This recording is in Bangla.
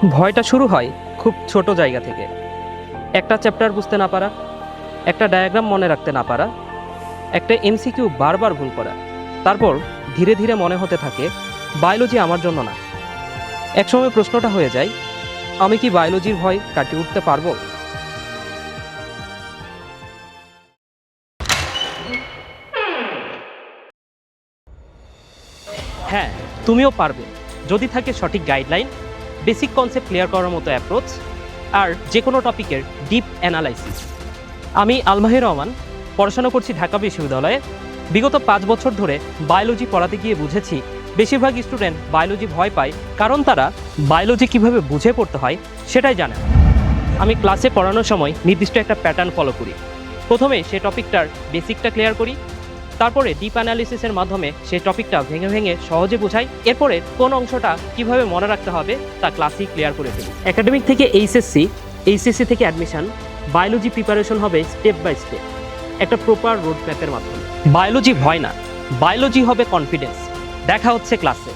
ভয়টা শুরু হয় খুব ছোট জায়গা থেকে। একটা চ্যাপ্টার বুঝতে না পারা, একটা ডায়াগ্রাম মনে রাখতে না পারা, একটা এমসিকিউ বারবার ভুল করা। তারপর ধীরে ধীরে মনে হতে থাকে বায়োলজি আমার জন্য না। একসময় প্রশ্নটা হয়ে যায়, আমি কি বায়োলজির ভয় কাটিয়ে উঠতে পারবো? হ্যাঁ, তুমিও পারবে, যদি থাকে সঠিক গাইডলাইন, বেসিক কনসেপ্ট ক্লিয়ার করার মতো অ্যাপ্রোচ, আর যে কোনো টপিকের ডিপ অ্যানালাইসিস। আমি আলমাহির রহমান, পড়াশোনা করছি ঢাকা বিশ্ববিদ্যালয়ে। বিগত 5 বছর ধরে বায়োলজি পড়াতে গিয়ে বুঝেছি বেশিরভাগ স্টুডেন্ট বায়োলজি ভয় পায়, কারণ তারা বায়োলজি কিভাবে বুঝে পড়তে হয় সেটাই জানে না। আমি ক্লাসে পড়ানোর সময় নির্দিষ্ট একটা প্যাটার্ন ফলো করি। প্রথমে সেই টপিকটার বেসিকটা ক্লিয়ার করি, তারপরে ডিপ অ্যানালিসিসের মাধ্যমে সেই টপিকটা ভেঙে ভেঙে সহজে বোঝাই। এরপরে কোন অংশটা কিভাবে মনে রাখতে হবে তা ক্লাসেই ক্লিয়ার করে ফেলি। একাডেমিক থেকে এইচএসসি থেকে অ্যাডমিশন, বায়োলজি প্রিপারেশন হবে স্টেপ বাই স্টেপ, একটা প্রপার রোড ম্যাপের মাধ্যমে। বায়োলজি ভয় না, বায়োলজি হবে কনফিডেন্স। দেখা হচ্ছে ক্লাসে।